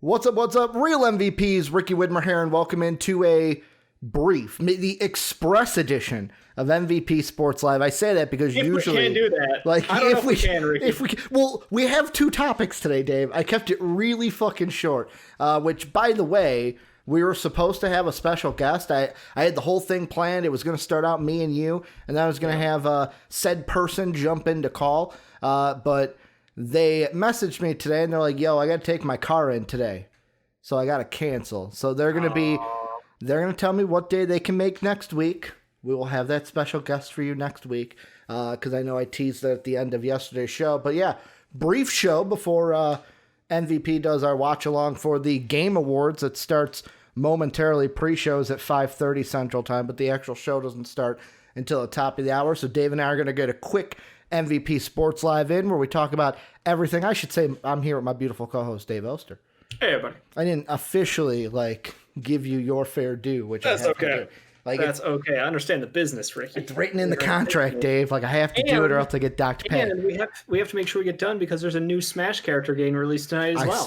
What's up, Real MVPs, Ricky Widmer here, and welcome into a brief, the express edition of MVP Sports Live. I say that because usually... we can do that. Like, I don't know if we can, Ricky. Well, we have two topics today, Dave. I kept it really fucking short, which, by the way, we were supposed to have a special guest. I had the whole thing planned. It was going to start out me and you, and then I was going to have said person jump in to call, but... They messaged me today and they're like, yo, I got to take my car in today. So I got to cancel. So they're going to tell me what day they can make next week. We will have that special guest for you next week. Cause I know I teased that at the end of yesterday's show, but yeah, brief show before, MVP does our watch along for the Game Awards. It starts momentarily, pre-shows at 5:30 Central Time, but the actual show doesn't start until the top of the hour. So Dave and I are going to get a quick MVP Sports Live in where we talk about everything. I should say I'm here with my beautiful co-host Dave Oster. Hey, everybody. I didn't officially give you your fair due, which that's I have okay. to do. That's okay. I understand the business, Ricky. It's written in the contract, Dave. I have to do it or else I get docked pay. And we have to make sure we get done because there's a new Smash character getting released tonight as well.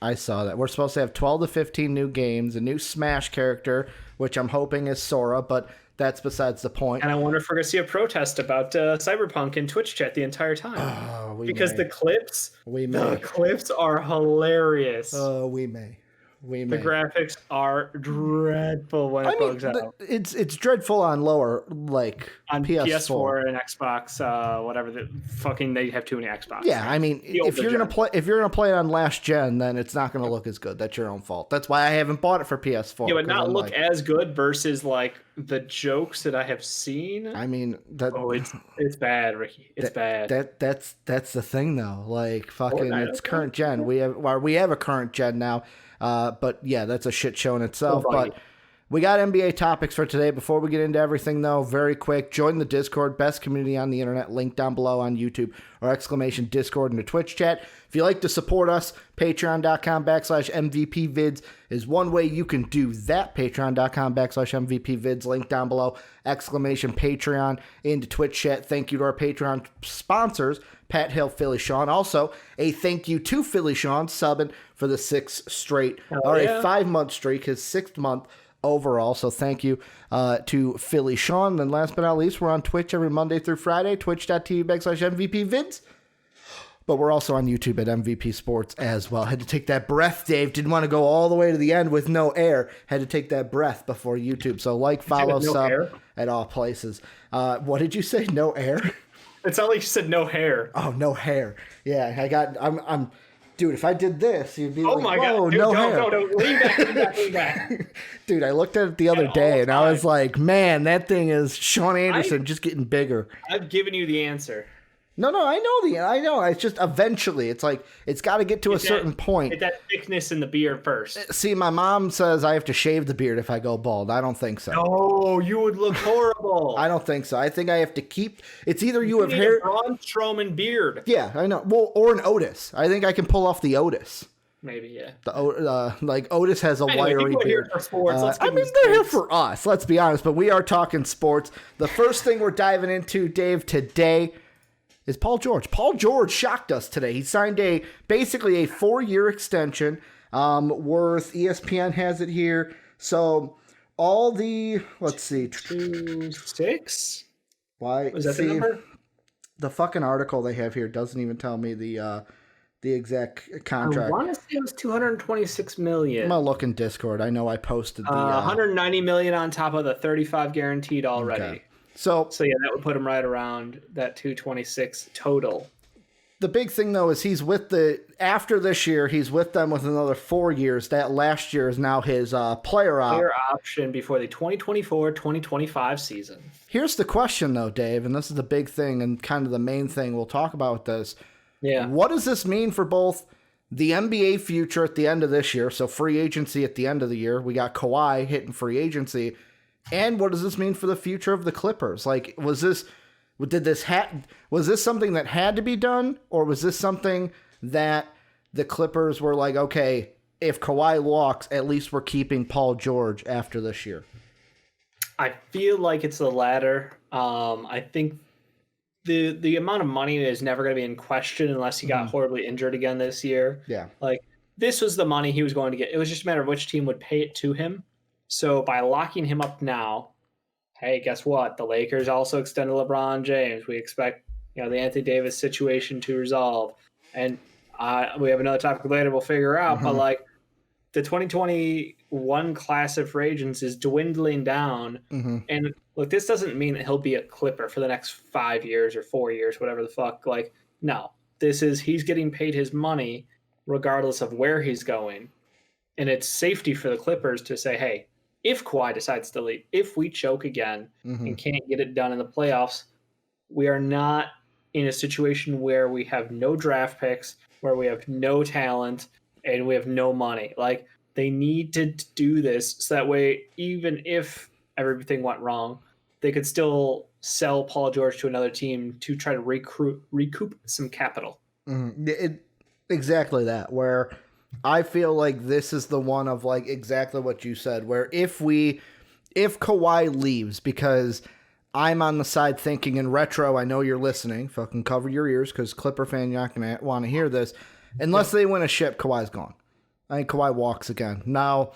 I saw that. We're supposed to have 12 to 15 new games, a new Smash character, which I'm hoping is Sora, but that's besides the point. And I wonder if we're going to see a protest about Cyberpunk in Twitch chat the entire time. The clips are hilarious. Oh, we may. The graphics are dreadful when it bugs out. It's dreadful on lower, on PS4 and Xbox, whatever. They have too many Xbox. Yeah, I mean, if you're gonna play it on last gen, then it's not gonna look as good. That's your own fault. That's why I haven't bought it for PS4. Yeah, but not look as good versus the jokes that I have seen. I mean, it's bad, Ricky. It's bad. That's the thing though. It's current gen. We have a current gen now. But yeah, that's a shit show in itself. But we got NBA topics for today. Before we get into everything, though, very quick, join the Discord, best community on the internet, link down below on YouTube or / Discord in the Twitch chat. If you like to support us, patreon.com/MVPvids is one way you can do that. Patreon.com/MVPvids, link down below, / Patreon into Twitch chat. Thank you to our Patreon sponsors, Pat Hill, Philly Sean. Also, a thank you to Philly Sean, subbing for the 6th straight, a 5-month streak, his 6th month overall. So thank you to Philly Sean. And last but not least, we're on Twitch every Monday through Friday, twitch.tv/MVPvids. But we're also on YouTube at MVP Sports as well. Had to take that breath, Dave. Didn't want to go all the way to the end with no air. Had to take that breath before YouTube. So follow, sub at all places. What did you say? No air? It sounded like you said no hair. Oh, no hair. Yeah, I'm dude, if I did this, you'd be God. Dude, no hair. No, lean back. Dude, I looked at it the other day, and I was like, man, that thing is Sean Anderson just getting bigger. I've given you the answer. No, I know. It's just eventually, it's got to get to a certain point. Get that thickness in the beard first. See, my mom says I have to shave the beard if I go bald. I don't think so. No, you would look horrible. I don't think so. I think I have to keep. It's either you have hair. A Braun Strowman beard. Yeah, I know. Well, or an Otis. I think I can pull off the Otis. Maybe, yeah. Otis has a wiry beard. For sports. They're here for us. Let's be honest. But we are talking sports. The first thing we're diving into, Dave, today is Paul George. Paul George shocked us today. He signed basically a 4-year extension worth, ESPN has it here. So all the, let's see. 2.6? Why? Was that the number? The fucking article they have here doesn't even tell me the exact contract. I want to say it was $226 million. I'm gonna look in Discord. I know I posted the $190 million on top of the 35 guaranteed already. Okay. So yeah, that would put him right around that 226 total. The big thing though is after this year, he's with them with another 4 years. That last year is now his player option before the 2024-2025 season. Here's the question though, Dave, and this is the big thing and kind of the main thing we'll talk about with this. Yeah. What does this mean for both the NBA future at the end of this year, so free agency at the end of the year? We got Kawhi hitting free agency. And what does this mean for the future of the Clippers? Was this something that had to be done, or was this something that the Clippers were like, okay, if Kawhi walks, at least we're keeping Paul George after this year? I feel like it's the latter. I think the amount of money is never going to be in question unless he got horribly injured again this year. Yeah. this was the money he was going to get. It was just a matter of which team would pay it to him. So by locking him up now, hey, guess what? The Lakers also extended LeBron James. We expect, the Anthony Davis situation to resolve. And we have another topic later we'll figure out. But like the 2021 class of free agents is dwindling down. And look, this doesn't mean that he'll be a Clipper for the next 5 years or 4 years, whatever the fuck. Like, no, he's getting paid his money regardless of where he's going. And it's safety for the Clippers to say, hey, if Kawhi decides to leave, if we choke again and can't get it done in the playoffs, we are not in a situation where we have no draft picks, where we have no talent, and we have no money. Like, they need to do this so that way, even if everything went wrong, they could still sell Paul George to another team to try to recoup some capital. Exactly that, where I feel like this is the one of like exactly what you said, where if Kawhi leaves, because I'm on the side thinking in retro, I know you're listening, fucking cover your ears because Clipper fan, you're not going to want to hear this. Unless they win a ship, Kawhi's gone. I think Kawhi walks again. Now,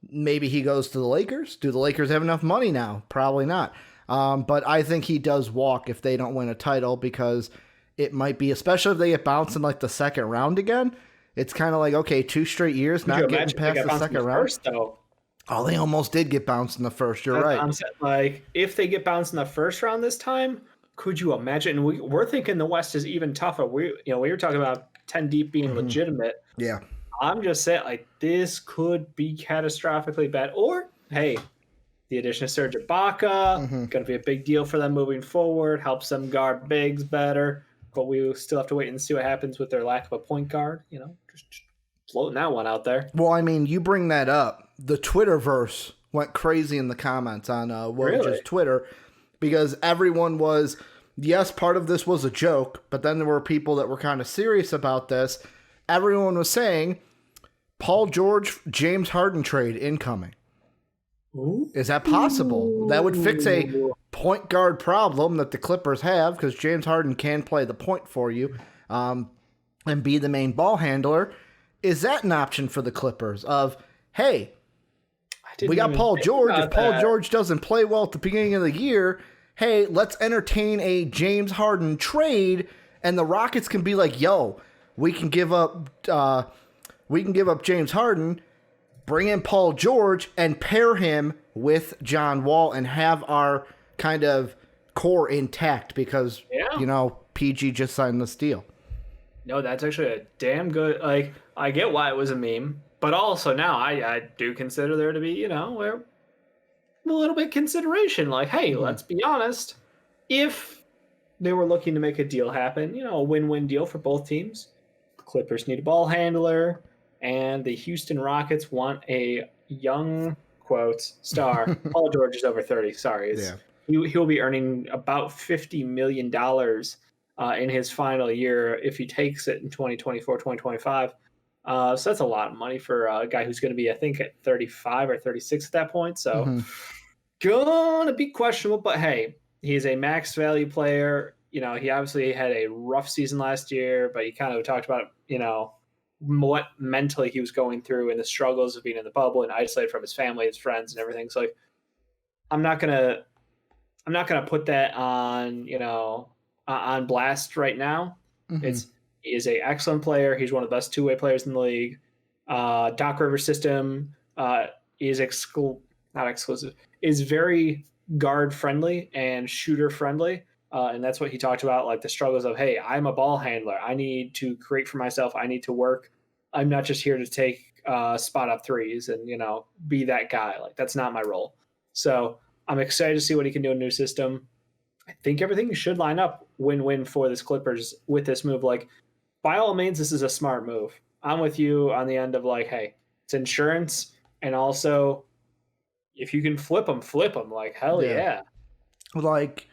maybe he goes to the Lakers. Do the Lakers have enough money now? Probably not. But I think he does walk if they don't win a title, because it might be, especially if they get bounced in like the second round again. It's kind of like, okay, 2 straight years not getting past the second round. First, though? Oh, they almost did get bounced in the first. You're right. I'm saying, like, if they get bounced in the first round this time, could you imagine? We're thinking the West is even tougher. We were talking about 10 deep being legitimate. Yeah. I'm just saying, like, this could be catastrophically bad. Or, hey, the addition of Serge Ibaka, going to be a big deal for them moving forward, helps them guard bigs better. But we still have to wait and see what happens with their lack of a point guard. Just floating that one out there. Well, I mean, you bring that up. The Twitterverse went crazy in the comments on Woj's Twitter, because everyone was, yes, part of this was a joke, but then there were people that were kind of serious about this. Everyone was saying, Paul George, James Harden trade incoming. Ooh. Is that possible? That would fix a point guard problem that the Clippers have, because James Harden can play the point for you and be the main ball handler. Is that an option for the Clippers of, hey, we got Paul George. If Paul George doesn't play well at the beginning of the year, hey, let's entertain a James Harden trade, and the Rockets can be like, yo, we can give up James Harden, bring in Paul George, and pair him with John Wall and have our kind of core intact, because, PG just signed this deal. No, that's actually a damn good, like, I get why it was a meme, but also now I do consider there to be, a little bit consideration. Like, hey, let's be honest. If they were looking to make a deal happen, a win-win deal for both teams, the Clippers need a ball handler, and the Houston Rockets want a young, quotes, star. Paul George is over 30, sorry. He'll be earning about $50 million in his final year if he takes it in 2024, 2025. So that's a lot of money for a guy who's going to be, I think, at 35 or 36 at that point. So gonna be questionable, but hey, he's a max value player. He obviously had a rough season last year, but he kind of talked about, what mentally he was going through and the struggles of being in the bubble and isolated from his family, his friends, and everything. So like, I'm not gonna put that on, on blast right now. He is a excellent player. He's one of the best two-way players in the league. Doc Rivers system is not exclusive, is very guard friendly and shooter friendly. And that's what he talked about, like the struggles of, hey, I'm a ball handler. I need to create for myself. I need to work. I'm not just here to take spot up threes and, be that guy. Like, that's not my role. So I'm excited to see what he can do in a new system. I think everything should line up win-win for this Clippers with this move. Like, by all means, this is a smart move. I'm with you on the end of like, hey, it's insurance. And also, if you can flip them. Like, hell yeah. Like,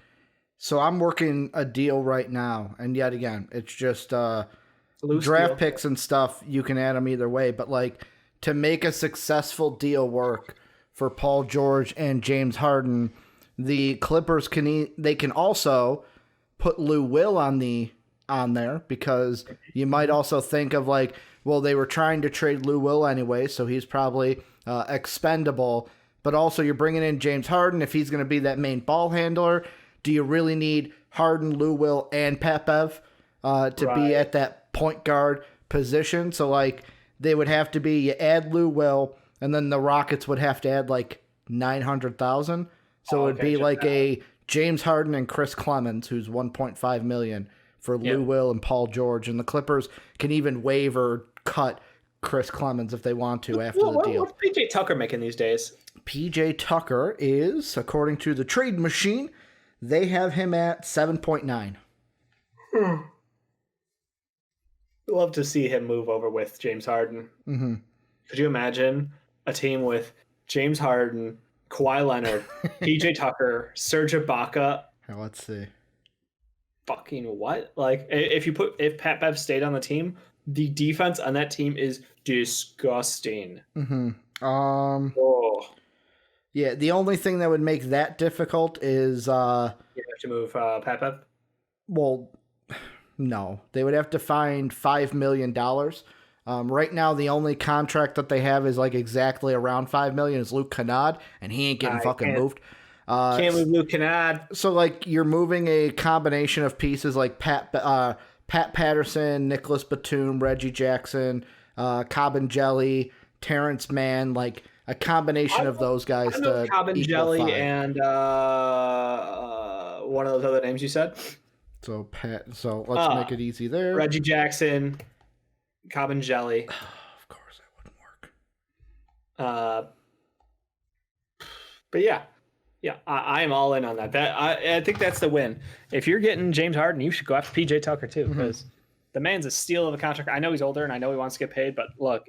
so I'm working a deal right now. And yet again, it's just draft picks and stuff. You can add them either way. But like, to make a successful deal work for Paul George and James Harden, the Clippers can also put Lou Will on there, because you might also think of like, well, they were trying to trade Lou Will anyway, so he's probably expendable. But also, you're bringing in James Harden if he's going to be that main ball handler. Do you really need Harden, Lou Will, and Pat Bev to be at that point guard position? So, like, they would have to be, you add Lou Will, and then the Rockets would have to add, like, 900,000. So it would be like a James Harden and Chris Clemens, who's $1.5 million for Lou Will and Paul George. And the Clippers can even waive or cut Chris Clemens if they want to after the deal. What's PJ Tucker making these days? PJ Tucker is, according to the trade machine, they have him at 7.9. Love to see him move over with James Harden. Mm-hmm. Could you imagine a team with James Harden, Kawhi Leonard, PJ Tucker, Serge Ibaka? Let's see. Fucking what? Like, if Pat Bev stayed on the team, the defense on that team is disgusting. Mm-hmm. Oh. Yeah, the only thing that would make that difficult is you have to move Pat Bev? Well, no. They would have to find $5 million. Right now, the only contract that they have is like exactly around $5 million is Luke Kennard, and he ain't getting fucking moved. Can't move Luke Kennard. So, like, you're moving a combination of pieces like Pat Patterson, Nicholas Batum, Reggie Jackson, Cobb and Jelly, Terrence Mann, like a combination of those guys to Cobb and Jelly 5. and one of those other names you said. So let's make it easy there. Reggie Jackson, Cobb and Jelly. Of course, that wouldn't work. But yeah, I am all in on that. I think that's the win. If you're getting James Harden, you should go after PJ Tucker too, because the man's a steal of a contract. I know he's older and I know he wants to get paid, but look,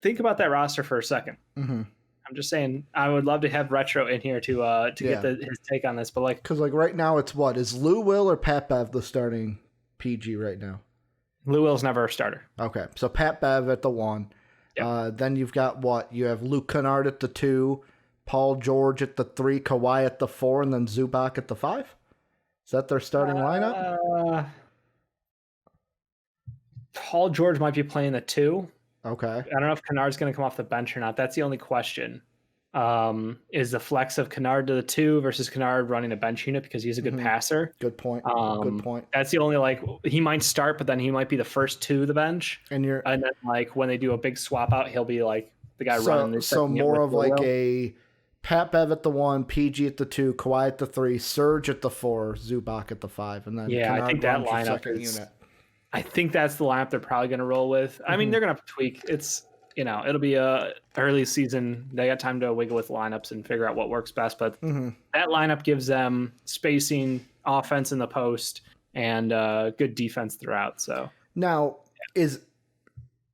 think about that roster for a second. Mm-hmm. I'm just saying, I would love to have Retro in here to get his take on this, but like, because like right now it's what is Lou Will or Pat Bev the starting PG right now? Lou Will's never a starter. Okay, so Pat Bev at the 1. Yep. Then you've got what? You have Luke Kennard at the 2, Paul George at the 3, Kawhi at the 4, and then Zubac at the 5? Is that their starting lineup? Paul George might be playing the 2. Okay. I don't know if Kennard's going to come off the bench or not. That's the only question. Is the flex of Kennard to the 2 versus Kennard running a bench unit because he's a good passer? Good point. Good point. That's the only, like, he might start, but then he might be the first to the bench. And then, like, when they do a big swap out, he'll be like the guy running this. So more of like a Pat Bev at the 1, PG at the 2, Kawhi at the 3, Serge at the 4, Zubac at the 5, and then Kennard, I think that lineup unit. I think that's the lineup they're probably going to roll with. I mean, they're going to tweak. It's, it'll be a early season. They got time to wiggle with lineups and figure out what works best. But that lineup gives them spacing, offense in the post, and good defense throughout. So now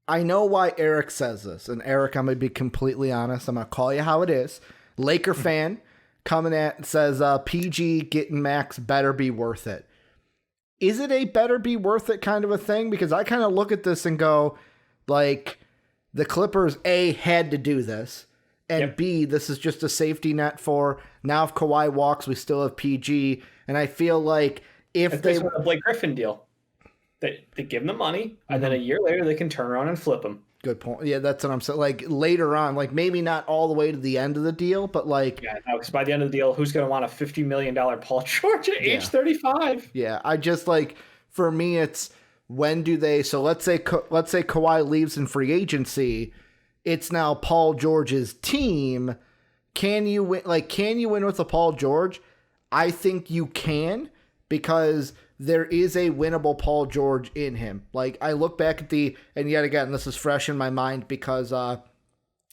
I know why Eric says this, and Eric, I'm going to be completely honest. I'm going to call you how it is. Laker fan coming at says PG getting max better be worth it. Is it a better be worth it kind of a thing? Because I kind of look at this and go, like, the Clippers, A, had to do this, and B, this is just a safety net for now if Kawhi walks, we still have PG. And I feel like if they want a Blake Griffin deal, they give them the money, and then a year later they can turn around and flip them. Good point. Yeah, that's what I'm saying. Like later on, like maybe not all the way to the end of the deal, but like because by the end of the deal, who's going to want a $50 million Paul George at age 35? Yeah, I just like for me, it's when do they? So let's say Kawhi leaves in free agency, it's now Paul George's team. Can you win? Like, can you win with a Paul George? I think you can because there is a winnable Paul George in him. Like, I look back at and yet again, this is fresh in my mind because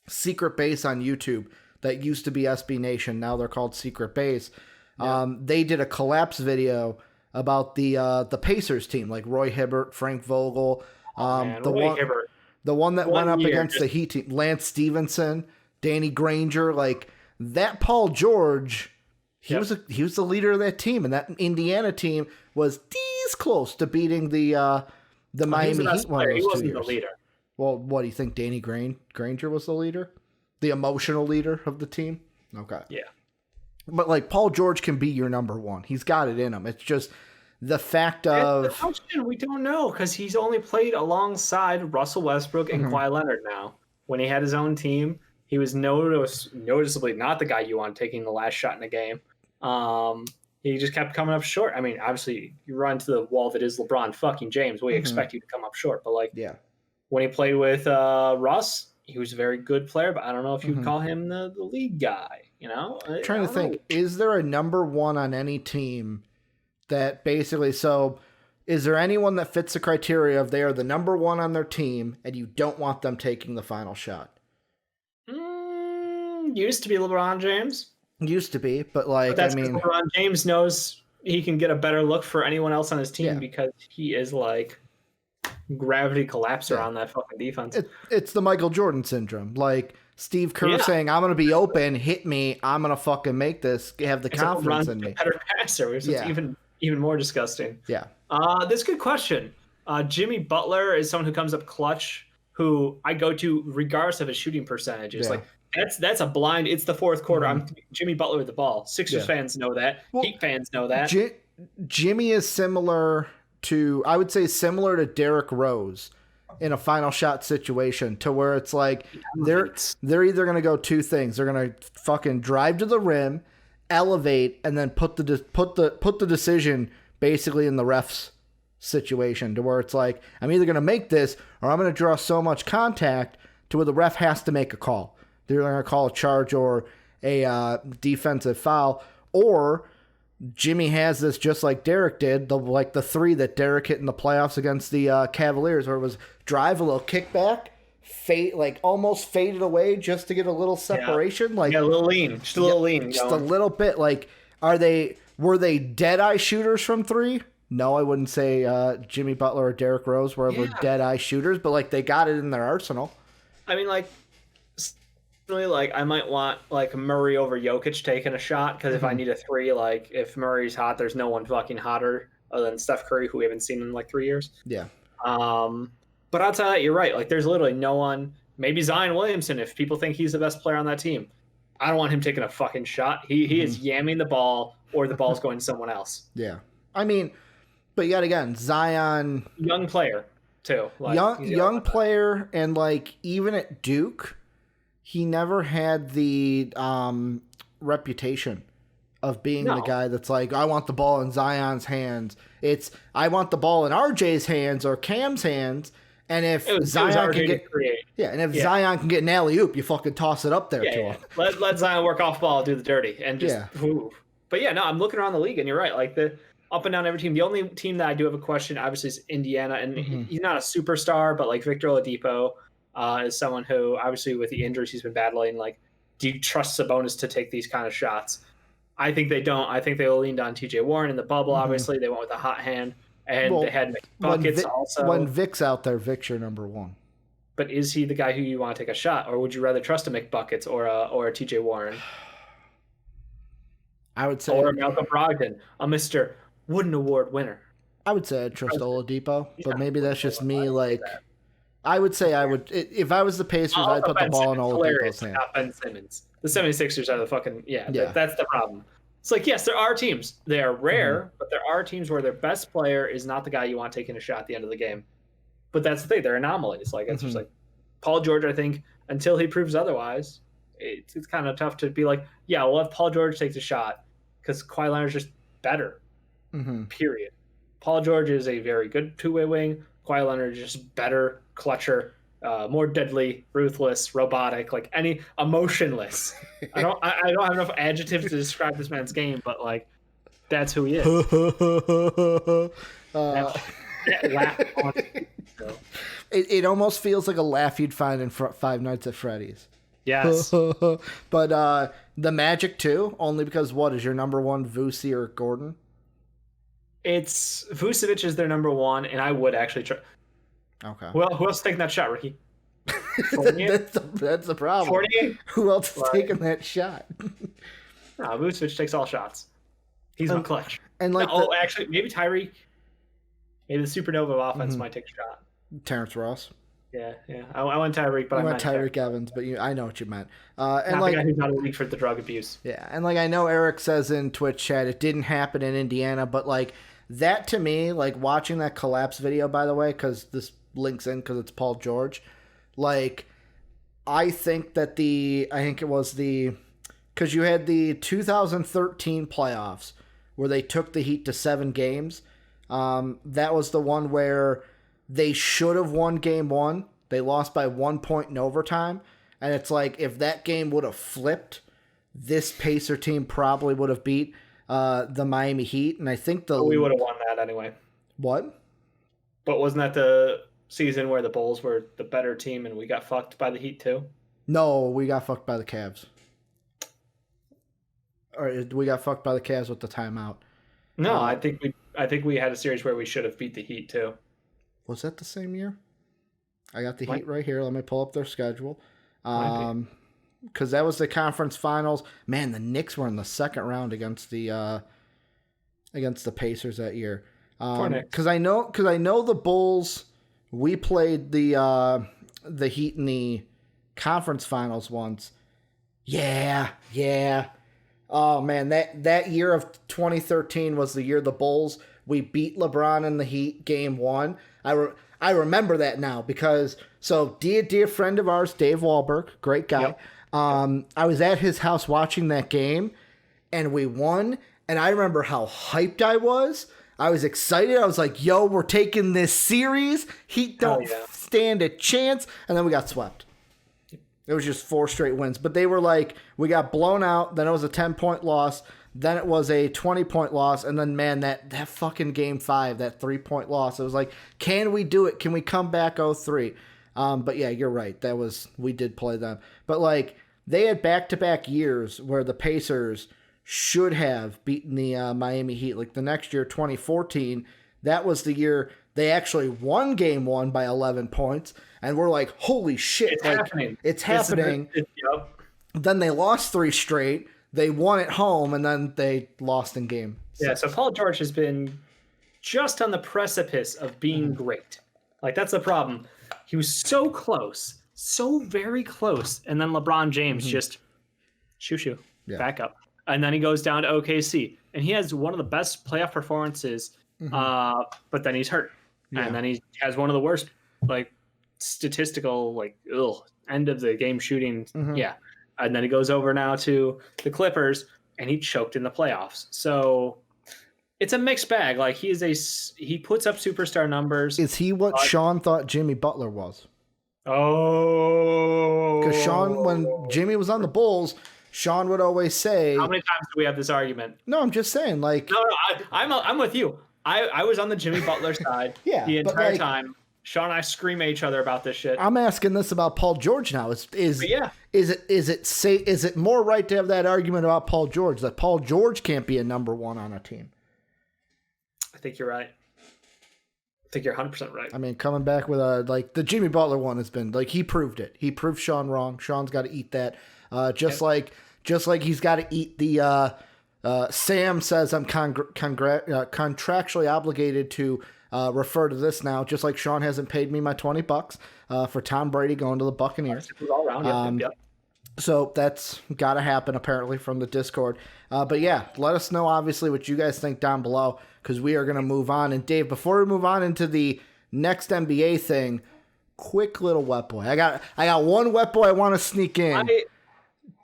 Secret Base on YouTube, that used to be SB Nation, now they're called Secret Base. They did a collapse video about the Pacers team, like Roy Hibbert, Frank Vogel, the one that went up against the Heat team, Lance Stevenson, Danny Granger, like that Paul George. He was the leader of that team, and that Indiana team was this close to beating the Miami Heat one of those 2 years. He wasn't the leader. Well, what do you think? Danny Granger was the leader, the emotional leader of the team. Okay, yeah, but like Paul George can be your number 1. He's got it in him. It's just the fact That's of the question. We don't know because he's only played alongside Russell Westbrook and Kawhi Leonard now. When he had his own team, he was noticeably not the guy you want taking the last shot in a game. He just kept coming up short. I mean, obviously, you run to the wall that is LeBron fucking James. We expect you to come up short. But, like, when he played with Russ, he was a very good player, but I don't know if you'd call him the lead guy, you know? I'm trying to think, is there a number one on any team that basically, so is there anyone that fits the criteria of they are the number one on their team and you don't want them taking the final shot? Used to be LeBron James. Used to be, but like, that's LeBron James knows he can get a better look for anyone else on his team because he is like gravity collapser on that fucking defense. It's the Michael Jordan syndrome. Like Steve Kerr saying, I'm going to be open, hit me, I'm going to fucking make this, have the confidence in me. Better passer, which is even more disgusting. Yeah. That's a good question. Jimmy Butler is someone who comes up clutch, who I go to regardless of his shooting percentage. It's like, that's a blind. It's the fourth quarter. I'm Jimmy Butler with the ball. Sixers fans know that. Heat fans know that. Jimmy is similar to, I would say, similar to Derrick Rose in a final shot situation, to where it's like they're either going to go two things. They're going to fucking drive to the rim, elevate, and then put the decision basically in the ref's situation, to where it's like, I'm either going to make this or I'm going to draw so much contact to where the ref has to make a call. They're going to call a charge or a defensive foul, or Jimmy has this just like Derek did, the three that Derek hit in the playoffs against the Cavaliers, where it was drive, a little kickback, almost faded away just to get a little separation, a little lean, just a little lean, just a little bit. Like, were they dead eye shooters from three? No, I wouldn't say Jimmy Butler or Derrick Rose were dead eye shooters, but like they got it in their arsenal. I mean, like I might want like Murray over Jokic taking a shot, because if I need a three, like if Murray's hot, there's no one fucking hotter other than Steph Curry, who we haven't seen in like 3 years. Yeah. But outside of that, you're right. Like there's literally no one. Maybe Zion Williamson, if people think he's the best player on that team. I don't want him taking a fucking shot. He is yamming the ball, or the ball's going to someone else. Yeah. I mean, but yet again, Zion, young player too. Like, young player, and like even at Duke, he never had the reputation of being the guy that's like, I want the ball in Zion's hands. It's, I want the ball in RJ's hands or Cam's hands. And if Zion can get Zion can get an alley-oop, you fucking toss it up there to him. Let Zion work off ball, do the dirty, and just But yeah, no, I'm looking around the league, and you're right. Like the up and down every team. The only team that I do have a question, obviously, is Indiana, and he's not a superstar, but like Victor Oladipo is someone who, obviously, with the injuries he's been battling, like, do you trust Sabonis to take these kind of shots? I think they don't. I think they leaned on TJ Warren in the bubble. Obviously, they went with a hot hand, and they had buckets also. When Vic's out there, Vic's your number one. But is he the guy who you want to take a shot, or would you rather trust a McBuckets or a TJ Warren? I would say, or a Malcolm Brogdon, a Mr. Wooden Award winner. I would say I'd trust Oladipo, but maybe that's just me. Like, I would say I would, if I was the Pacers, I'd put the ball in Oladipo's hand. Not Ben Simmons. The 76ers are the fucking that's the problem. It's like, yes, there are teams. They are rare, but there are teams where their best player is not the guy you want taking a shot at the end of the game. But that's the thing; they're anomalies. Like it's just like Paul George. I think until he proves otherwise, it's kind of tough to be like, yeah, we'll have Paul George take the shot because Kawhi Leonard's just better. Period. Paul George is a very good two-way wing. Kawhi Leonard is just better, clutcher, more deadly, ruthless, robotic, like any emotionless. I don't have enough adjectives to describe this man's game, but like that's who he is. It almost feels like a laugh you'd find in Five Nights at Freddy's. Yes. But the Magic too, only because what is your number one, Vuce or Gordon? It's Vucevic is their number one, and I would actually try. Okay. Well, who else is taking that shot, Ricky? That's the problem. 48? Who else is taking that shot? No, Vucevic takes all shots. He's my clutch. And like, actually, maybe Tyreek. Maybe the Supernova offense might take a shot. Terrence Ross. Yeah. I went Tyreek, but I went Tyreek Evans, but I know what you meant. And not like, the guy who's not a league for the drug abuse. Yeah, and like I know Eric says in Twitch chat, it didn't happen in Indiana, but like that to me, like watching that collapse video, by the way, because this links in because it's Paul George. Like, I think it was because you had the 2013 playoffs where they took the Heat to 7 games. That was the one where they should have won game 1. They lost by 1 point in overtime. And it's like, if that game would have flipped, this Pacer team probably would have beat the Miami Heat. And I think we would have won that anyway. What? But wasn't that the season where the Bulls were the better team and we got fucked by the Heat too? No, we got fucked by the Cavs. Or we got fucked by the Cavs with the timeout. No, I think we had a series where we should have beat the Heat too. Was that the same year? I got the Heat right here. Let me pull up their schedule. Because that was the conference finals. Man, the Knicks were in the second round against the Pacers that year. Because I know the Bulls. We played the Heat in the conference finals once. Yeah. Oh man, that year of 2013 was the year the Bulls. We beat LeBron and the Heat game 1. I remember that now because dear friend of ours, Dave Wahlberg, great guy. Yep. I was at his house watching that game, and we won. And I remember how hyped I was. I was excited. I was like, "Yo, we're taking this series. Heat don't stand a chance." And then we got swept. It was just 4 straight wins. But they were like, we got blown out. Then it was a 10-point loss. Then it was a 20-point loss. And then, man, that fucking game 5, that 3-point loss. It was like, can we do it? Can we come back 0-3? But yeah, you're right. We did play them. But like, they had back-to-back years where the Pacers should have beaten the Miami Heat. Like the next year, 2014, that was the year they actually won game 1 by 11 points. And we're like, holy shit. It's happening. It's happening. Then they lost 3 straight. They won at home, and then they lost in game 6. Yeah, so Paul George has been just on the precipice of being great. Like, that's the problem. He was so close, so very close. And then LeBron James just shoo, back up. And then he goes down to OKC. And he has one of the best playoff performances, but then he's hurt. Yeah. And then he has one of the worst, like, statistical, like, end of the game shooting. Yeah. And then he goes over now to the Clippers, and he choked in the playoffs. So it's a mixed bag. Like, he puts up superstar numbers. Is he what Sean thought Jimmy Butler was? Oh. Because Sean, when Jimmy was on the Bulls, Sean would always say... How many times do we have this argument? No, I'm just saying, like... No, I'm with you. I was on the Jimmy Butler side the entire time. Sean and I scream at each other about this shit. I'm asking this about Paul George now. Is it more right to have that argument about Paul George, that Paul George can't be a number 1 on a team? I think you're right. I think you're 100% right. I mean, coming back with the Jimmy Butler one has been like, he proved it. He proved Sean wrong. Sean's got to eat that. Just like he's got to eat the Sam says I'm contractually obligated to refer to this now, just like Sean hasn't paid me my $20 for Tom Brady going to the Buccaneers. All around, So that's got to happen apparently from the Discord. But yeah, let us know obviously what you guys think down below, because we are going to move on. And Dave, before we move on into the next NBA thing, quick little wet boy. I got one wet boy I want to sneak in.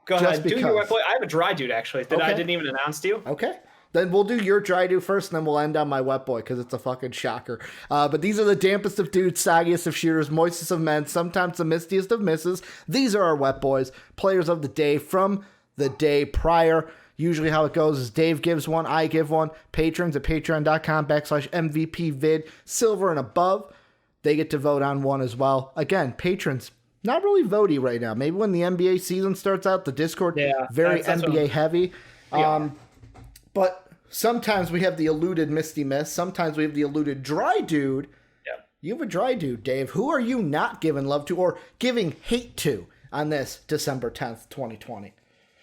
Go ahead, do your wet boy. I have a dry dude actually that I didn't even announce to you. Okay. Then we'll do your dry dude first, and then we'll end on my wet boy, because it's a fucking shocker. But these are the dampest of dudes, saggiest of shooters, moistest of men, sometimes the mistiest of misses. These are our wet boys, players of the day from the day prior. Usually how it goes is Dave gives one, I give one. Patrons at patreon.com/MVPvid, silver and above. They get to vote on one as well. Again, patrons, not really votey right now. Maybe when the NBA season starts out, the Discord, very NBA heavy. But sometimes we have the eluded Misty Miss. Sometimes we have the eluded dry dude. Yeah. You have a dry dude, Dave. Who are you not giving love to or giving hate to on this December 10th, 2020?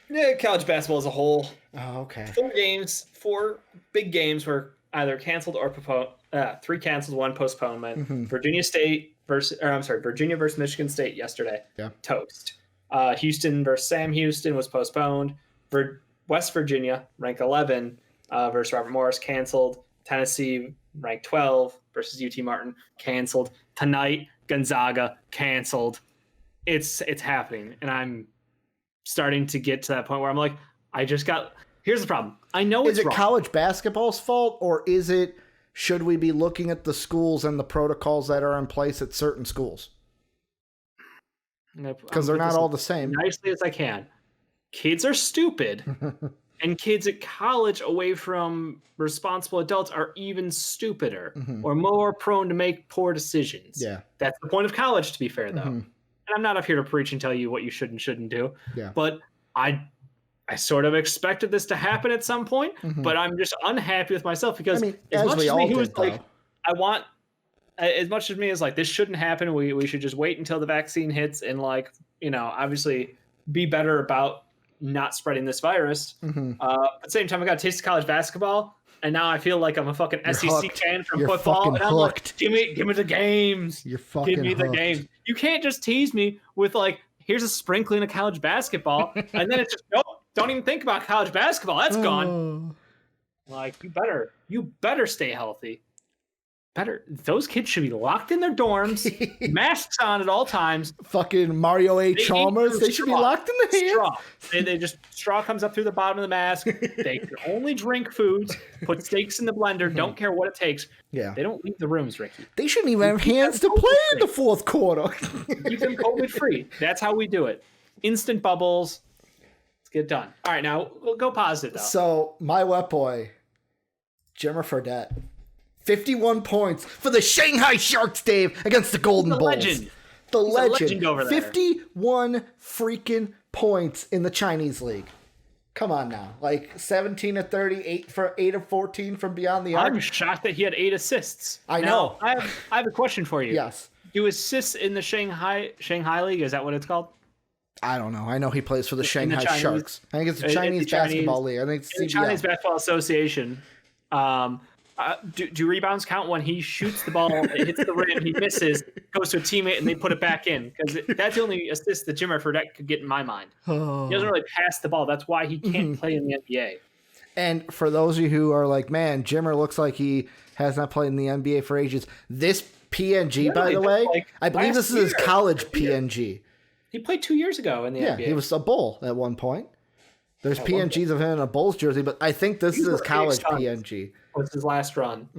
Yeah, college basketball as a whole. Oh, okay. 4 big games were either canceled or postponed. 3 canceled, 1 postponement. Virginia versus Michigan State yesterday. Yeah. Toast. Houston versus Sam Houston was postponed. West Virginia, ranked 11, versus Robert Morris, canceled. Tennessee ranked 12 versus UT Martin canceled. Tonight, Gonzaga canceled. It's happening, and I'm starting to get to that point where I'm like, here's the problem. I know it's wrong. Is it college basketball's fault, or should we be looking at the schools and the protocols that are in place at certain schools? Because they're not all the same. Nicely as I can. Kids are stupid, and kids at college away from responsible adults are even stupider or more prone to make poor decisions. Yeah. That's the point of college, to be fair, though. And I'm not up here to preach and tell you what you should and shouldn't do. Yeah. But I sort of expected this to happen at some point, but I'm just unhappy with myself because as much as me who was like, I want, as much as me is like, this shouldn't happen. We should just wait until the vaccine hits and like, obviously be better about not spreading this virus. At the same time, I got a taste of college basketball, and now I feel like I'm a fucking SEC fan from football. And I'm like, give me the games. You're fucking give me the games. You can't just tease me with like, here's a sprinkling of college basketball, and then it's just nope. Don't even think about college basketball. That's gone. Like you better stay healthy. Those kids should be locked in their dorms, masks on at all times. Fucking Mario A. Chalmers, they should be locked in the hand. Straw. They just straw comes up through the bottom of the mask. They can only drink foods, put steaks in the blender, don't care what it takes. Yeah. They don't leave the rooms, Ricky. They shouldn't even have hands to play in the fourth quarter. Keep them COVID free. That's how we do it. Instant bubbles. Let's get it done. All right, now we'll go positive though. So my wet boy, Jimmer Fredette. 51 points for the Shanghai Sharks, Dave, against the Golden Bulls. Legend. The He's legend. A legend over there. 51 freaking points in the Chinese league. Come on now. Like 17 of 30, 8 of 14 from beyond the arc. I'm shocked that he had 8 assists. I know. I have a question for you. Yes. Do assists in the Shanghai League, is that what it's called? I don't know. I know he plays for the Shanghai Sharks. I think it's the Chinese basketball league. I think it's the Chinese Basketball Association. Do rebounds count when he shoots the ball, it hits the rim, he misses, goes to a teammate, and they put it back in? Because that's the only assist that Jimmer Fredette could get in my mind. He doesn't really pass the ball. That's why he can't play in the NBA. And for those of you who are like, man, Jimmer looks like he has not played in the NBA for ages. This PNG, by the way, I believe this is his college PNG. He played 2 years ago in the NBA. Yeah, he was a Bull at one point. There's PNGs of him in a Bulls jersey, but I think this is his college PNG. Was his last run.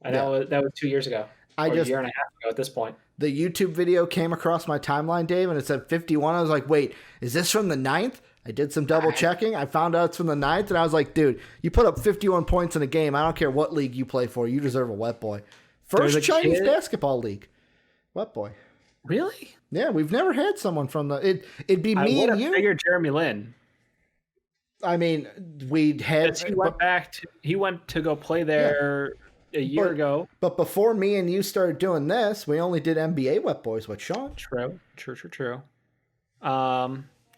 I know that was 2 years ago. A year and a half ago at this point. The YouTube video came across my timeline, Dave, and it said 51. I was like, wait, is this from the 9th? I did some double checking. I found out it's from the 9th, and I was like, dude, you put up 51 points in a game. I don't care what league you play for. You deserve a wet boy. First Chinese basketball league. Wet boy. Really? Yeah, we've never had someone from the... It'd be me and you. I figured Jeremy Lin. I mean, we had... He went to go play there a year ago. But before me and you started doing this, we only did NBA Wet Boys with Sean. True.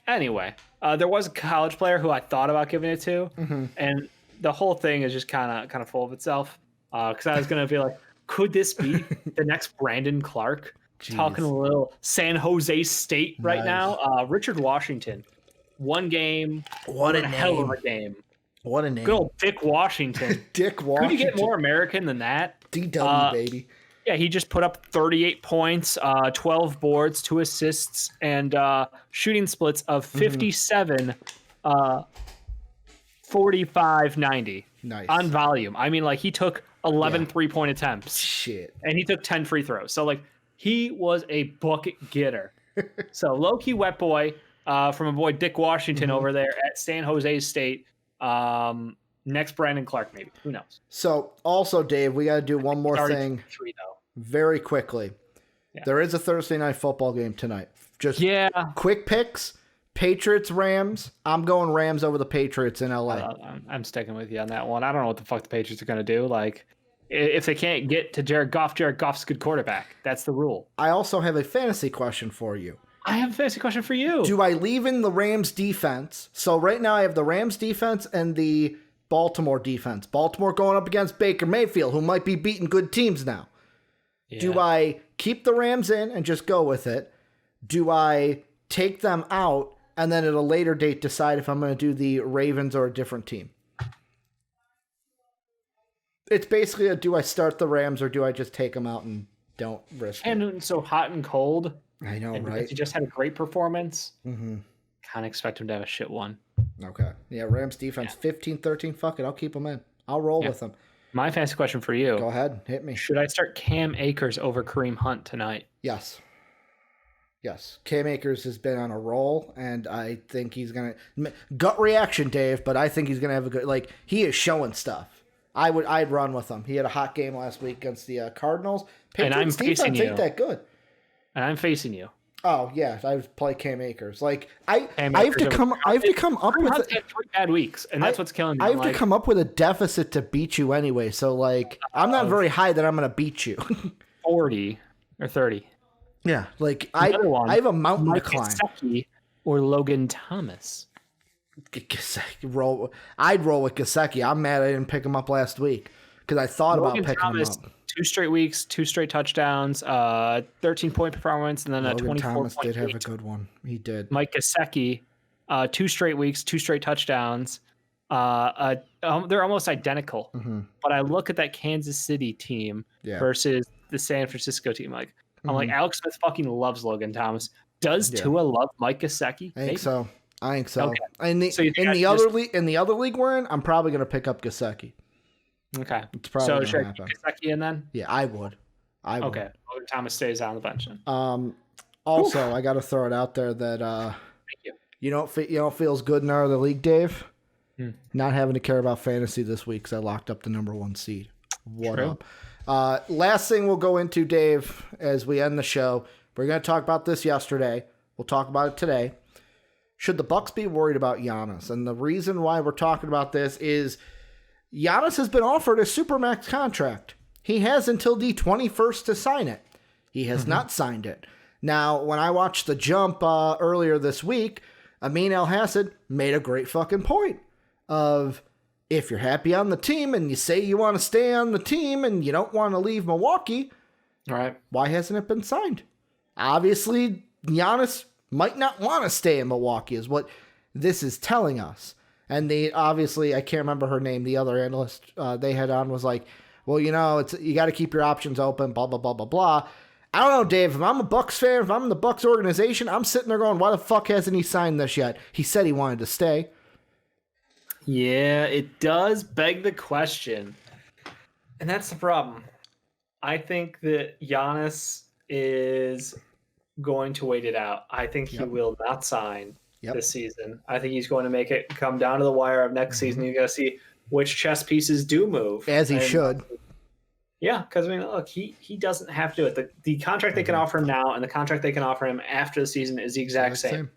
Anyway, there was a college player who I thought about giving it to, and the whole thing is just kind of full of itself. Because I was going to be like, could this be the next Brandon Clark? Jeez. Talking a little San Jose State right now. Richard Washington. One game. What a hell of a game. What a name. Good old Dick Washington. Dick Washington. Could you get more American than that? DW, baby. Yeah, he just put up 38 points, 12 boards, 2 assists, and shooting splits of 57, 45, 90. Nice. On volume. I mean, like, he took 11 3-point attempts. Shit. And he took 10 free throws. So, like, he was a bucket getter. So, low-key wet boy from a boy Dick Washington over there at San Jose State. Next Brandon Clark, maybe. Who knows? So, also, Dave, we got to do one more thing very quickly. Yeah. There is a Thursday night football game tonight. Just quick picks. Patriots, Rams. I'm going Rams over the Patriots in LA. I'm sticking with you on that one. I don't know what the fuck the Patriots are going to do. Like, if they can't get to Jared Goff's a good quarterback. That's the rule. I also have a fantasy question for you. I have a fantasy question for you. Do I leave in the Rams defense? So right now I have the Rams defense and the Baltimore defense. Baltimore going up against Baker Mayfield, who might be beating good teams now. Yeah. Do I keep the Rams in and just go with it? Do I take them out and then at a later date decide if I'm going to do the Ravens or a different team? It's basically a do I start the Rams or do I just take them out and don't risk Cam it? Newton's so hot and cold. I know, And because right? he just had a great performance, Mm-hmm. kind of expect him to have a shit one. Okay. Yeah, Rams defense 15-13. Fuck it. I'll keep them in. I'll roll with them. My fantasy question for you. Go ahead. Hit me. Should I start Cam Akers over Kareem Hunt tonight? Yes. Yes. Cam Akers has been on a roll, and I think he's going to... Gut reaction, Dave, but I think he's going to have a good... Like, he is showing stuff. I'd run with him. He had a hot game last week against the Cardinals. And I'm facing you. Ain't that good. And I'm facing you. Oh yeah, I would play Cam Akers. Like I've come up with had 3 bad weeks, and that's what's killing me. I have to come up with a deficit to beat you anyway. So like I'm not very high that I'm gonna beat you. 40 or 30. Yeah, like I have a mountain to climb. Gesicki or Logan Thomas. I'd roll with Gesicki. I'm mad I didn't pick him up last week because I thought about picking him up. 2 straight weeks, 2 straight touchdowns, 13-point performance, and then Logan a 24 Thomas point did have week. a good one. He did. Mike Gesicki, 2 straight weeks, 2 straight touchdowns. They're almost identical. Mm-hmm. But I look at that Kansas City team versus the San Francisco team. Like I'm like, Alex Smith fucking loves Logan Thomas. Does Tua love Mike Gesicki? I think so. Okay. In the other league we're in, I'm probably gonna pick up Gesicki. Okay. It's probably should happen. I keep Gesicki in then? Yeah, I would. Okay. Logan Thomas stays on the bench then. Also, I got to throw it out there that Thank you. you know what feels good in our other league, Dave? Not having to care about fantasy this week because I locked up the number 1 seed. What True. up? Last thing we'll go into, Dave, as we end the show. We're going to talk about this yesterday. We'll talk about it today. Should the Bucks be worried about Giannis? And the reason why we're talking about this is Giannis has been offered a Supermax contract. He has until the 21st to sign it. He has not signed it. Now, when I watched The Jump earlier this week, Amin El-Hassan made a great fucking point of if you're happy on the team and you say you want to stay on the team and you don't want to leave Milwaukee, All right. why hasn't it been signed? Obviously, Giannis might not want to stay in Milwaukee is what this is telling us. And obviously, I can't remember her name, the other analyst they had on was like, well, you got to keep your options open, blah, blah, blah, blah, blah. I don't know, Dave. If I'm a Bucks fan, if I'm in the Bucks organization, I'm sitting there going, why the fuck hasn't he signed this yet? He said he wanted to stay. Yeah, it does beg the question. And that's the problem. I think that Giannis is going to wait it out. I think he will not sign this season. I think he's going to make it come down to the wire of next season. You got to see which chess pieces do move. As he should. Yeah, because I mean, look, he doesn't have to do it. The contract they can offer him now and the contract they can offer him after the season is the exact same.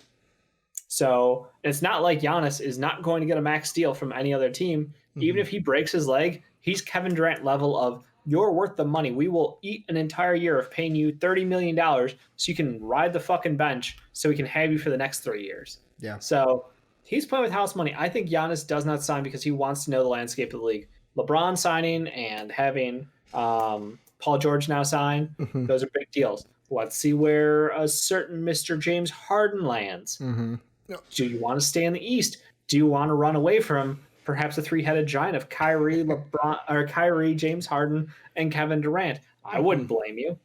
So it's not like Giannis is not going to get a max deal from any other team. Even if he breaks his leg, he's Kevin Durant level of you're worth the money. We will eat an entire year of paying you $30 million so you can ride the fucking bench so we can have you for the next 3 years. Yeah. So he's playing with house money. I think Giannis does not sign because he wants to know the landscape of the league. LeBron signing and having Paul George now sign, those are big deals. Let's see where a certain Mr. James Harden lands. Do you want to stay in the East? Do you want to run away from perhaps a 3-headed giant of Kyrie, LeBron, or Kyrie, James Harden, and Kevin Durant? I wouldn't blame you.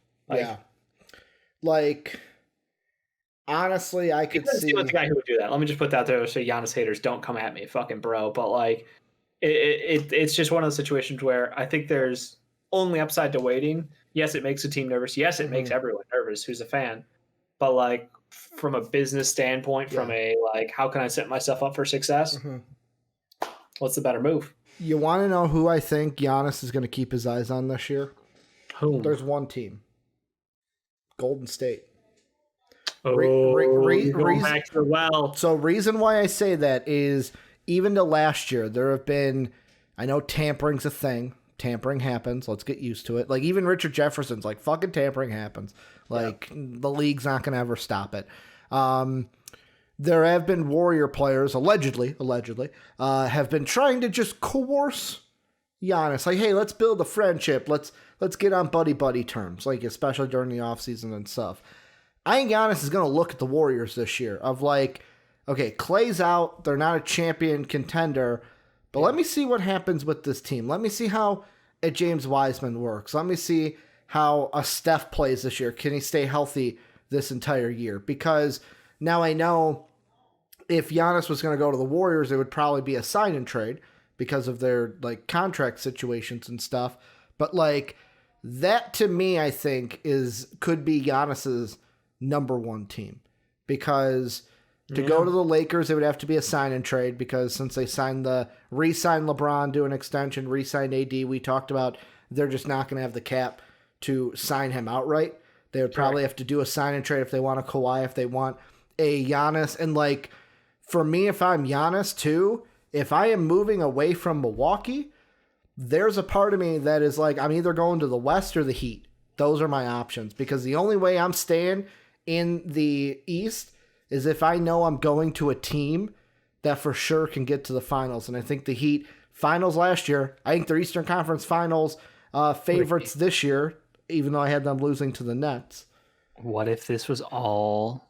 Honestly, I could see the guy who would do that. Let me just put that there so Giannis haters don't come at me, fucking bro. But like, it's just one of those situations where I think there's only upside to waiting. Yes, it makes the team nervous. Yes, it makes everyone nervous who's a fan. But like, from a business standpoint, from a like, how can I set myself up for success? What's the better move? You want to know who I think Giannis is going to keep his eyes on this year? Who? There's one team. Golden State. Going back to the well. So reason why I say that is even to last year, there have been, I know tampering's a thing. Tampering happens. Let's get used to it. Like even Richard Jefferson's like, fucking tampering happens. Like the league's not going to ever stop it. There have been Warrior players, allegedly, have been trying to just coerce Giannis. Like, hey, let's build a friendship. Let's get on buddy terms, like especially during the offseason and stuff. I think Giannis is going to look at the Warriors this year of like, okay, Klay's out. They're not a champion contender, but let me see what happens with this team. Let me see how at James Wiseman works. Let me see how a Steph plays this year. Can he stay healthy this entire year? Because now I know if Giannis was going to go to the Warriors, it would probably be a sign and trade because of their like contract situations and stuff. But like that to me, I think could be Giannis's number one team, because to go to the Lakers, it would have to be a sign and trade, because since they re-signed LeBron, do an extension, re-signed AD, we talked about they're just not going to have the cap to sign him outright. They would probably have to do a sign and trade if they want a Kawhi, if they want a Giannis. And like, for me, if I'm Giannis too, if I am moving away from Milwaukee, there's a part of me that is like, I'm either going to the West or the Heat. Those are my options, because the only way I'm staying in the East is if I know I'm going to a team that for sure can get to the finals. And I think the Heat finals last year, I think their Eastern Conference Finals favorites this year, even though I had them losing to the Nets. What if this was all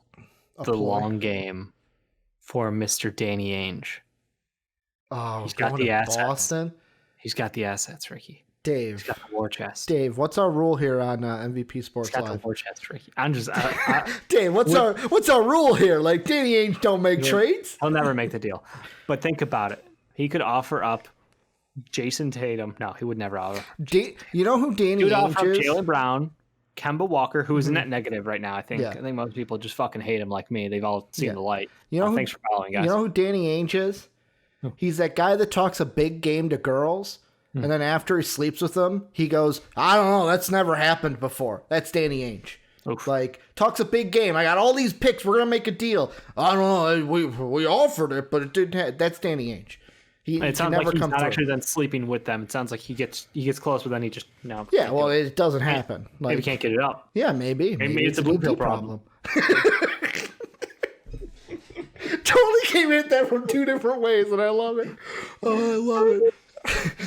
long game for Mr. Danny Ainge? Oh, he's got the assets. Boston? He's got the assets, Ricky. Dave. He's got the war chest. Dave, what's our rule here on MVP Sports He's got Live? the war chest, Ricky. I'm just... Dave, what's our rule here? Like, Danny Ainge don't make trades? He'll never make the deal. But think about it. He could offer up Jason Tatum. No, he would never offer. You know who Danny Ainge is? He would offer up Jaylen Brown, Kemba Walker, who is a net negative right now, I think. Yeah. I think most people just fucking hate him like me. They've all seen the light. Thanks for following, guys. You know who Danny Ainge is? He's that guy that talks a big game to girls, and then after he sleeps with them, he goes, I don't know, that's never happened before. That's Danny Ainge. Oof. Like, talks a big game. I got all these picks. We're going to make a deal. I don't know. We offered it, but it didn't that's Danny Ainge. It sounds like he's not actually then sleeping with them. It sounds like he gets close, but then he just Yeah, well, it doesn't happen. Maybe he can't get it up. Yeah, maybe. Maybe it's a blue pill problem. Totally came at that from two different ways, and I love it. Oh, I love it.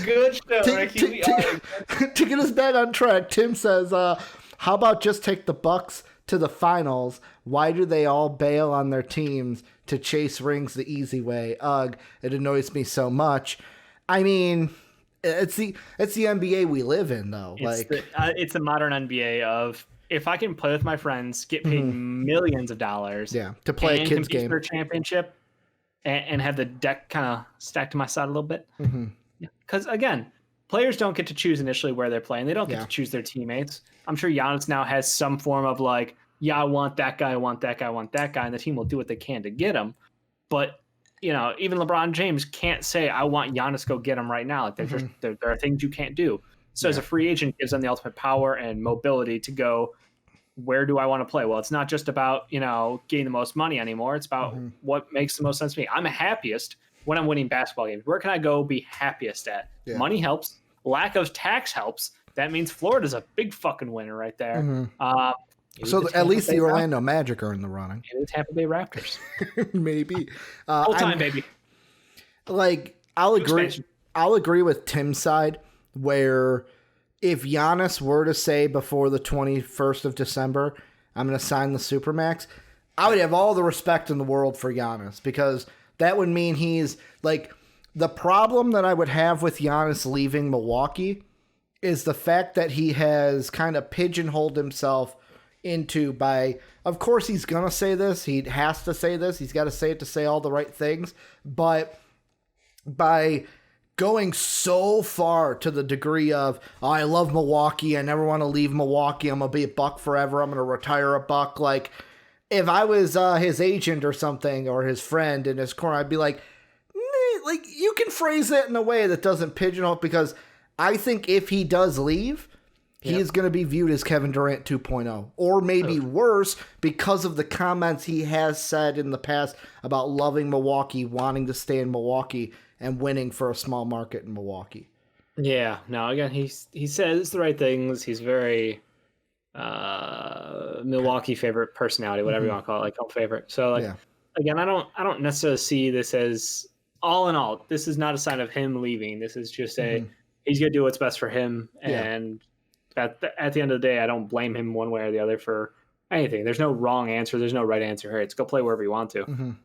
Good show, Ricky. To get us back on track, Tim says, how about just take the Bucks to the finals? Why do they all bail on their teams to chase rings the easy way? Ugh, it annoys me so much. I mean, it's the NBA we live in, though. It's the modern NBA of, if I can play with my friends, get paid millions of dollars, to play a kids game for a championship, and have the deck kind of stacked to my side a little bit. Because again, players don't get to choose initially where they're playing. They don't get to choose their teammates. I'm sure Giannis now has some form of like, I want that guy, I want that guy, I want that guy, and the team will do what they can to get him. But even LeBron James can't say, I want Giannis to go get him right now. Like there are things you can't do. So as a free agent, it gives them the ultimate power and mobility to go, where do I want to play? Well, it's not just about, getting the most money anymore. It's about what makes the most sense to me. I'm happiest when I'm winning basketball games. Where can I go be happiest at? Yeah. Money helps. Lack of tax helps. That means Florida's a big fucking winner right there. So at least the Orlando Magic are in the running. Maybe the Tampa Bay Raptors. Maybe. Full time, baby. Like, I'll agree with Tim's side, where if Giannis were to say before the 21st of December, I'm going to sign the Supermax, I would have all the respect in the world for Giannis, because that would mean he's like, the problem that I would have with Giannis leaving Milwaukee is the fact that he has kind of pigeonholed himself into of course he's going to say this. He has to say this. He's got to say it to say all the right things. But by going so far to the degree of, I love Milwaukee, I never want to leave Milwaukee, I'm going to be a Buck forever, I'm going to retire a Buck. Like, if I was his agent or something, or his friend in his corner, I'd be like, you can phrase it in a way that doesn't pigeonhole, because I think if he does leave, he is going to be viewed as Kevin Durant 2.0, or maybe worse, because of the comments he has said in the past about loving Milwaukee, wanting to stay in Milwaukee, and winning for a small market in Milwaukee. Yeah, no, again, he says the right things. He's very Milwaukee favorite personality, whatever you want to call it, like home favorite. So again, I don't necessarily see this as, all in all, this is not a sign of him leaving. This is just he's going to do what's best for him. And at the end of the day, I don't blame him one way or the other for anything. There's no wrong answer. There's no right answer here. It's go play wherever you want to.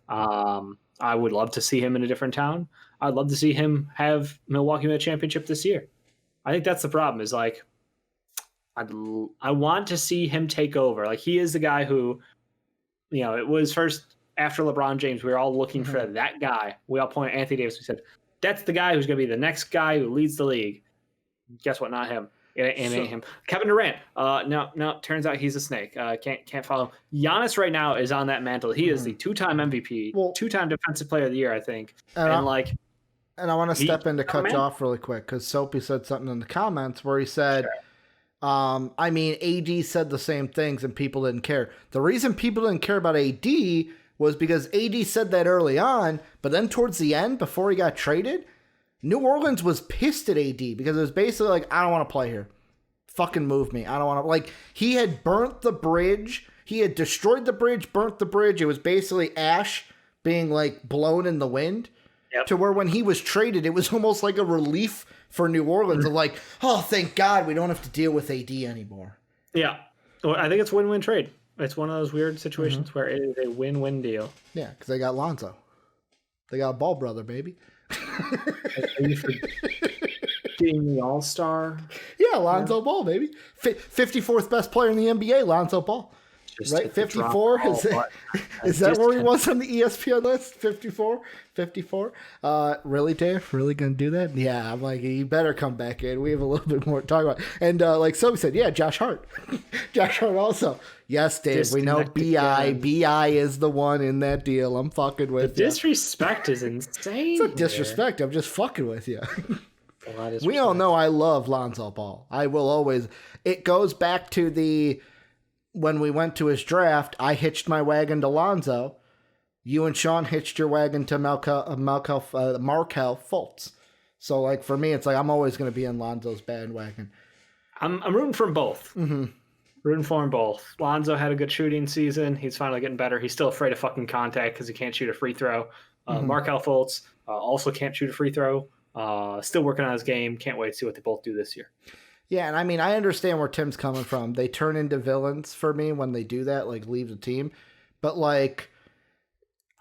I would love to see him in a different town. I'd love to see him have Milwaukee win a championship this year. I think that's the problem. Is like, I want to see him take over. Like he is the guy who, it was first after LeBron James. We were all looking for that guy. We all pointed at Anthony Davis. We said that's the guy who's going to be the next guy who leads the league. Guess what? Not him. It ain't him. Kevin Durant. No. Turns out he's a snake. Can't follow. Giannis right now is on that mantle. He is the 2-time MVP, 2-time Defensive Player of the Year, I think. And I want to step in to cut you off really quick because Soapy said something in the comments where he said, AD said the same things and people didn't care. The reason people didn't care about AD was because AD said that early on, but then towards the end, before he got traded, New Orleans was pissed at AD because it was basically like, I don't want to play here. Fucking move me. I don't want to. Like, he had burnt the bridge. He had destroyed the bridge, burnt the bridge. It was basically ash being, like, blown in the wind. Yep. To where when he was traded, it was almost like a relief for New Orleans of like, oh, thank God we don't have to deal with AD anymore. Yeah. Well, I think it's win-win trade. It's one of those weird situations where it is a win-win deal. Yeah, because they got Lonzo. They got a ball brother, baby. Being the All-Star. Yeah, Lonzo Ball, baby. 54th best player in the NBA, Lonzo Ball. Right, 54? Is that where he was on the ESPN list? 54? Really, Dave? Really going to do that? Yeah, I'm like, you better come back in. We have a little bit more to talk about. And like somebody said, yeah, Josh Hart. Josh Hart also. Yes, Dave, we know B.I. B.I. is the one in that deal. I'm fucking with you. The disrespect is insane. It's not disrespect. I'm just fucking with you. We all know I love Lonzo Ball. I will always. It goes back to when we went to his draft, I hitched my wagon to Lonzo. You and Sean hitched your wagon to Markel Fultz. So, like, for me, it's like I'm always going to be in Lonzo's bandwagon. I'm rooting for them both. Mm-hmm. Rooting for them both. Lonzo had a good shooting season. He's finally getting better. He's still afraid of fucking contact because he can't shoot a free throw. Markel Fultz also can't shoot a free throw. Still working on his game. Can't wait to see what they both do this year. Yeah, and I mean, I understand where Tim's coming from. They turn into villains for me when they do that, like leave the team. But like,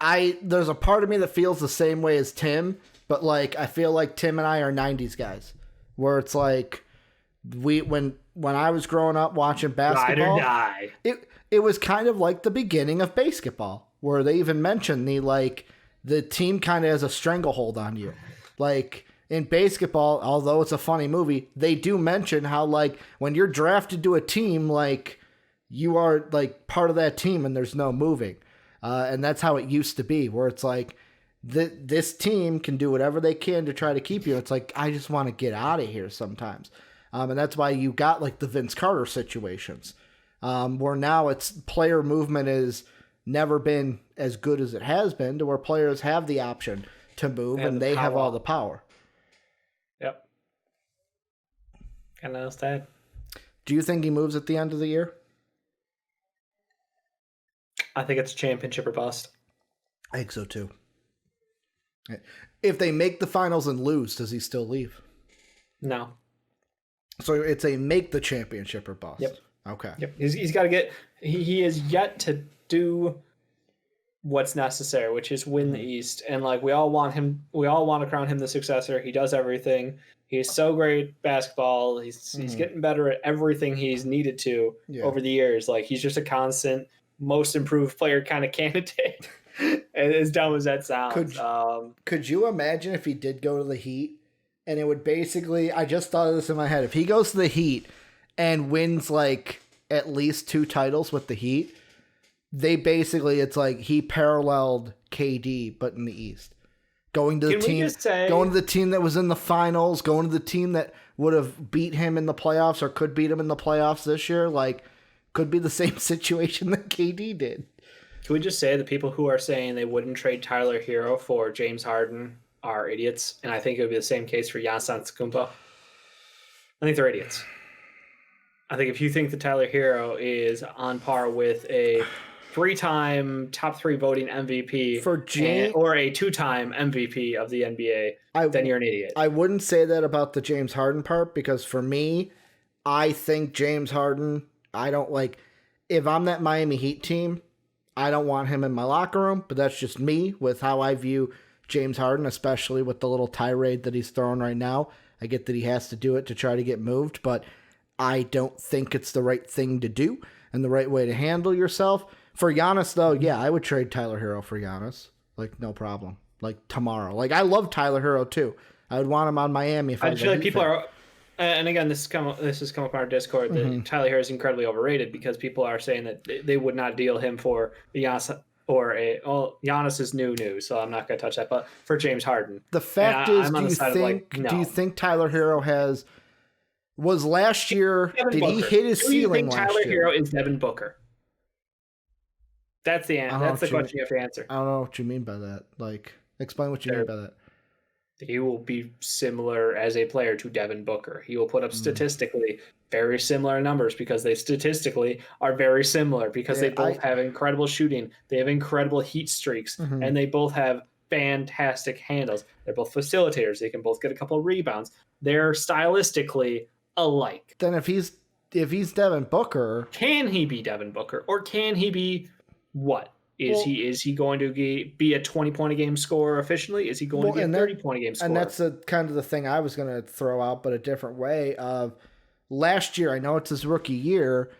there's a part of me that feels the same way as Tim, but like, I feel like Tim and I are 90s guys, where it's like, when I was growing up watching basketball, ride or die. It was kind of like the beginning of basketball, where they even mentioned the team kind of has a stranglehold on you. Like, in basketball, although it's a funny movie, they do mention how, like, when you're drafted to a team, like, you are, like, part of that team and there's no moving. And that's how it used to be, where it's like, this team can do whatever they can to try to keep you. It's like, I just want to get out of here sometimes. And that's why you got, like, the Vince Carter situations, where now it's player movement has never been as good as it has been, to where players have the option to move and they have all the power. Yep. Kind of else that. Do you think he moves at the end of the year? I think it's championship or bust. I think so too. If they make the finals and lose, does he still leave? No. So it's a make the championship or bust. Yep. Okay. Yep. He's got to get. He is yet to do what's necessary, which is win the East. And like we all want to crown him the successor. He does everything. He's so great at basketball. He's getting better at everything he's needed to over the years. Like he's just a constant most improved player kind of candidate. As dumb as that sounds. Could you imagine if he did go to the Heat and it would basically, I just thought of this in my head, if he goes to the Heat and wins like at least 2 titles with the Heat, they basically, it's like he paralleled KD, but in the East. Going to the team that was in the finals, going to the team that would have beat him in the playoffs or could beat him in the playoffs this year, like, could be the same situation that KD did. Can we just say the people who are saying they wouldn't trade Tyler Hero for James Harden are idiots? And I think it would be the same case for Giannis Antetokounmpo. I think they're idiots. I think if you think that Tyler Hero is on par with a 3-time top 3 voting MVP or a 2-time MVP of the NBA, then you're an idiot. I wouldn't say that about the James Harden part, because for me, I think James Harden, I don't like, if I'm that Miami Heat team, I don't want him in my locker room, but that's just me with how I view James Harden, especially with the little tirade that he's throwing right now. I get that he has to do it to try to get moved, but I don't think it's the right thing to do and the right way to handle yourself. For Giannis, though, yeah, I would trade Tyler Hero for Giannis. Like, no problem. Like, tomorrow. Like, I love Tyler Hero, too. I would want him on Miami if I feel like people are, and again, this has come up on our Discord, that Tyler Hero is incredibly overrated because people are saying that they would not deal him for Giannis Giannis is new news, so I'm not going to touch that. But for James Harden, the fact is, do you think Tyler Hero was last year? Did he hit his ceiling last year? Tyler Hero is Devin Booker. That's the answer. That's the question you have to answer. I don't know what you mean by that. Like, explain what you mean by that. He will be similar as a player to Devin Booker. He will put up statistically very similar numbers because they statistically are very similar because they both have incredible shooting. They have incredible heat streaks, and they both have fantastic handles. They're both facilitators. They can both get a couple of rebounds. They're stylistically alike. Then if he's Devin Booker, can he be Devin Booker, or can he be what? Is he going to be a 20-point a game scorer efficiently? Is he going to be a 30-point a game scorer? And that's kind of the thing I was going to throw out, but a different way. Of last year, I know it's his rookie year.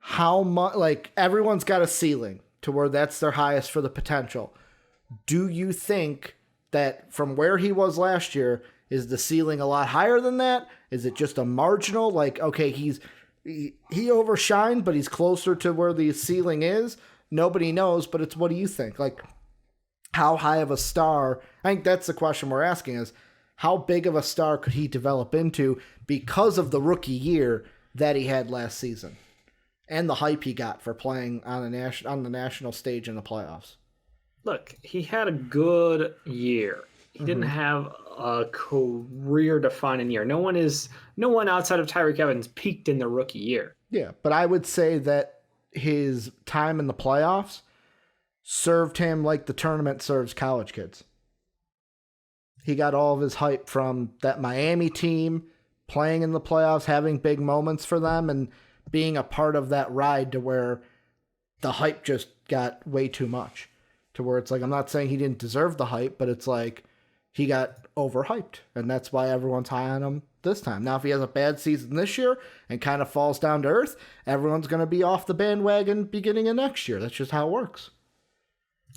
How much? Like, everyone's got a ceiling to where that's their highest for the potential. Do you think that from where he was last year, is the ceiling a lot higher than that? Is it just a marginal? Like, okay, he overshined, but he's closer to where the ceiling is. Nobody knows, but it's, what do you think? Like, how high of a star? I think that's the question we're asking, is how big of a star could he develop into because of the rookie year that he had last season and the hype he got for playing on the national stage in the playoffs? Look, he had a good year. He didn't have a career-defining year. No one outside of Tyreek Evans peaked in the rookie year. Yeah, but I would say that his time in the playoffs served him like the tournament serves college kids. He got all of his hype from that Miami team, playing in the playoffs, having big moments for them, and being a part of that ride to where the hype just got way too much. To where it's like, I'm not saying he didn't deserve the hype, but it's like he got overhyped, and that's why everyone's high on him this time. Now, if he has a bad season this year and kind of falls down to earth, everyone's going to be off the bandwagon beginning of next year. That's just how it works.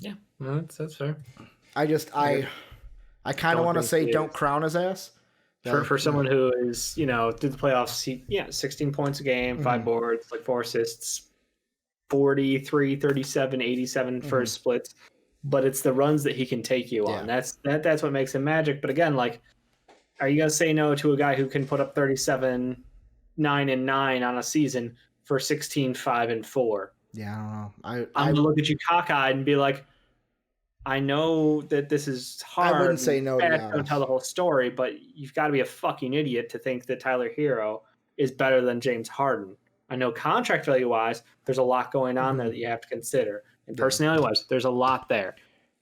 Yeah, well, that's fair. I kind of want to say don't crown his ass. For someone who is, did the playoffs, 16 points a game, 5 boards, like 4 assists, 43, 37, 87 for his splits. But it's the runs that he can take you on. That's what makes him magic. But again, like, are you going to say no to a guy who can put up 37, 9, and 9 on a season for 16, 5, and 4? Yeah, I don't know. I'm going to look at you cockeyed and be like, I know that this is hard. I wouldn't say no to Giannis. Don't tell the whole story, but you've got to be a fucking idiot to think that Tyler Hero is better than James Harden. I know contract value-wise, there's a lot going on there that you have to consider. And personality-wise, there's a lot there.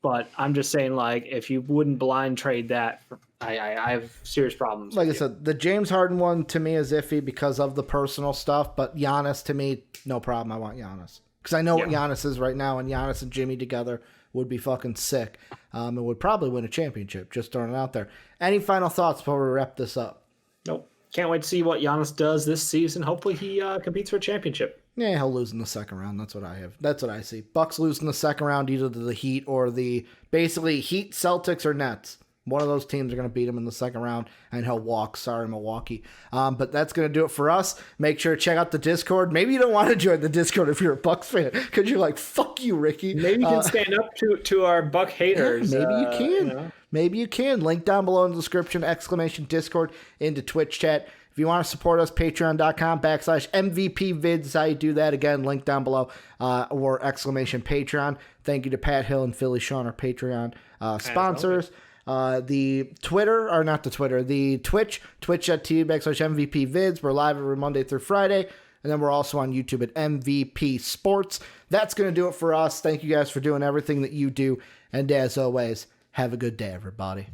But I'm just saying, like, if you wouldn't blind trade that, I have serious problems. Like I said, the James Harden one to me is iffy because of the personal stuff. But Giannis, to me, no problem. I want Giannis. Because I know what Giannis is right now, and Giannis and Jimmy together would be fucking sick. And would probably win a championship, just throwing it out there. Any final thoughts before we wrap this up? Nope. Can't wait to see what Giannis does this season. Hopefully he competes for a championship. Yeah, he'll lose in the second round. That's what I have. That's what I see. Bucks lose in the second round either to the Heat or basically Heat, Celtics, or Nets. One of those teams are going to beat him in the second round, and he'll walk. Sorry, Milwaukee. But that's going to do it for us. Make sure to check out the Discord. Maybe you don't want to join the Discord if you're a Bucks fan, because you're like, fuck you, Ricky. Maybe you can stand up to our Buck haters. Yeah, maybe you can. Maybe you can. Link down below in the description, !Discord into Twitch chat. If you want to support us, patreon.com/MVPvids. How you do that. Again, link down below, or !Patreon. Thank you to Pat Hill and Philly Sean, our Patreon sponsors. The Twitch, twitch.tv/MVPvids. We're live every Monday through Friday. And then we're also on YouTube at MVP Sports. That's going to do it for us. Thank you guys for doing everything that you do. And as always, have a good day, everybody.